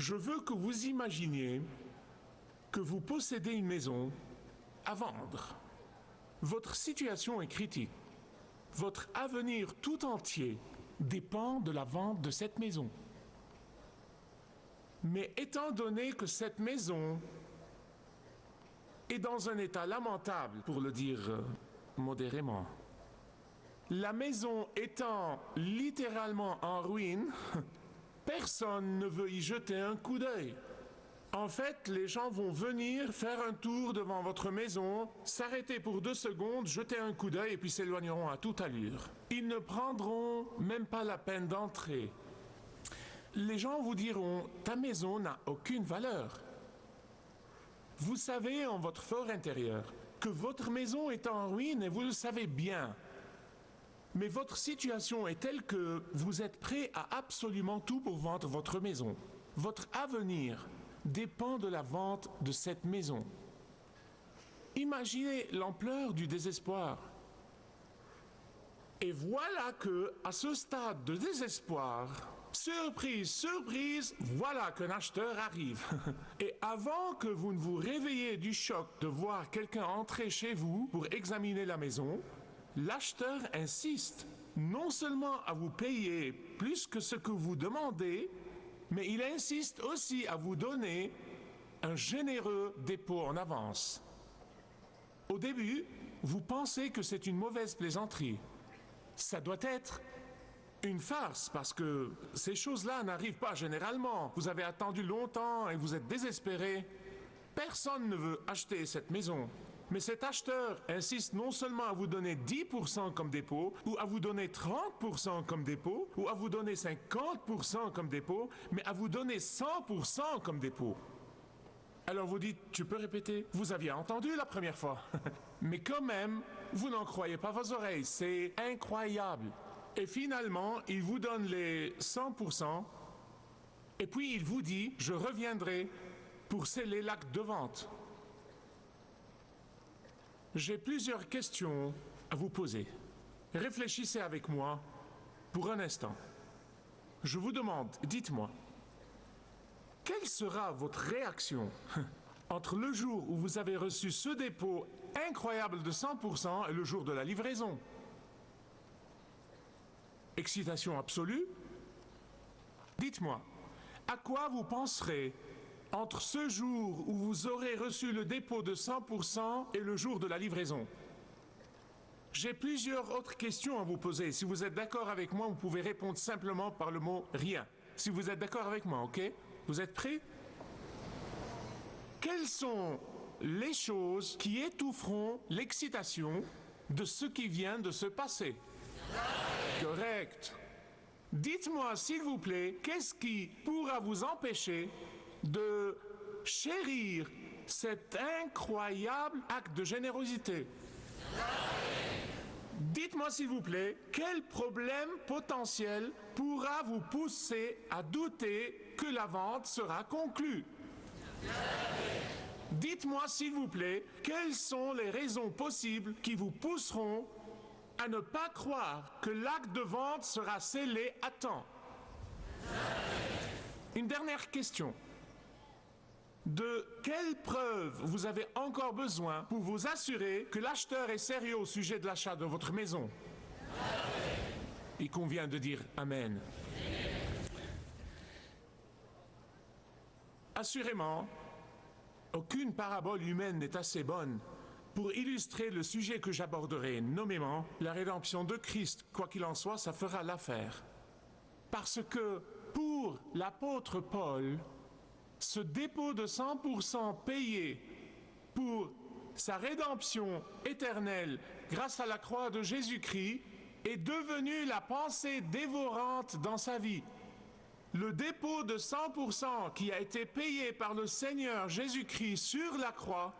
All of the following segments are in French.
Je veux que vous imaginiez que vous possédez une maison à vendre. Votre situation est critique. Votre avenir tout entier dépend de la vente de cette maison. Mais étant donné que cette maison est dans un état lamentable, pour le dire modérément, la maison étant littéralement en ruine, personne ne veut y jeter un coup d'œil. En fait, les gens vont venir faire un tour devant votre maison, s'arrêter pour 2 secondes, jeter un coup d'œil et puis s'éloigneront à toute allure. Ils ne prendront même pas la peine d'entrer. Les gens vous diront, ta maison n'a aucune valeur. Vous savez en votre fort intérieur que votre maison est en ruine et vous le savez bien. Mais votre situation est telle que vous êtes prêt à absolument tout pour vendre votre maison. Votre avenir dépend de la vente de cette maison. Imaginez l'ampleur du désespoir. Et voilà que, à ce stade de désespoir, surprise, surprise, voilà qu'un acheteur arrive. Et avant que vous ne vous réveillez du choc de voir quelqu'un entrer chez vous pour examiner la maison, l'acheteur insiste non seulement à vous payer plus que ce que vous demandez, mais il insiste aussi à vous donner un généreux dépôt en avance. Au début, vous pensez que c'est une mauvaise plaisanterie. Ça doit être une farce parce que ces choses-là n'arrivent pas généralement. Vous avez attendu longtemps et vous êtes désespéré. Personne ne veut acheter cette maison. Mais cet acheteur insiste non seulement à vous donner 10% comme dépôt, ou à vous donner 30% comme dépôt, ou à vous donner 50% comme dépôt, mais à vous donner 100% comme dépôt. Alors vous dites, tu peux répéter? Vous aviez entendu la première fois. Mais quand même, vous n'en croyez pas vos oreilles, c'est incroyable. Et finalement, il vous donne les 100%, et puis il vous dit, je reviendrai pour sceller l'acte de vente. J'ai plusieurs questions à vous poser. Réfléchissez avec moi pour un instant. Je vous demande, dites-moi, quelle sera votre réaction entre le jour où vous avez reçu ce dépôt incroyable de 100% et le jour de la livraison? Excitation absolue? Dites-moi, à quoi vous penserez entre ce jour où vous aurez reçu le dépôt de 100% et le jour de la livraison? J'ai plusieurs autres questions à vous poser. Si vous êtes d'accord avec moi, vous pouvez répondre simplement par le mot « rien ». Si vous êtes d'accord avec moi, ok? Vous êtes prêts? Quelles sont les choses qui étoufferont l'excitation de ce qui vient de se passer? Correct. Dites-moi, s'il vous plaît, qu'est-ce qui pourra vous empêcher de chérir cet incroyable acte de générosité? Dites-moi s'il vous plaît, quel problème potentiel pourra vous pousser à douter que la vente sera conclue? Dites-moi s'il vous plaît, quelles sont les raisons possibles qui vous pousseront à ne pas croire que l'acte de vente sera scellé à temps? Une dernière question. De quelles preuves vous avez encore besoin pour vous assurer que l'acheteur est sérieux au sujet de l'achat de votre maison? Il convient de dire Amen. Assurément, aucune parabole humaine n'est assez bonne pour illustrer le sujet que j'aborderai, nommément la rédemption de Christ. Quoi qu'il en soit, ça fera l'affaire. Parce que pour l'apôtre Paul, ce dépôt de 100% payé pour sa rédemption éternelle grâce à la croix de Jésus-Christ est devenu la pensée dévorante dans sa vie. Le dépôt de 100% qui a été payé par le Seigneur Jésus-Christ sur la croix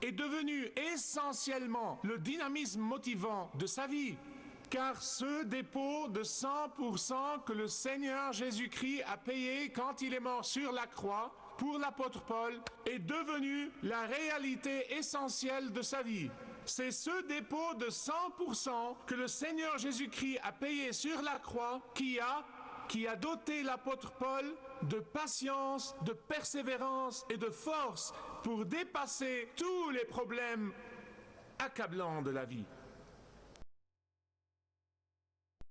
est devenu essentiellement le dynamisme motivant de sa vie. Car ce dépôt de 100% que le Seigneur Jésus-Christ a payé quand il est mort sur la croix pour l'apôtre Paul est devenu la réalité essentielle de sa vie. C'est ce dépôt de 100% que le Seigneur Jésus-Christ a payé sur la croix qui a doté l'apôtre Paul de patience, de persévérance et de force pour dépasser tous les problèmes accablants de la vie.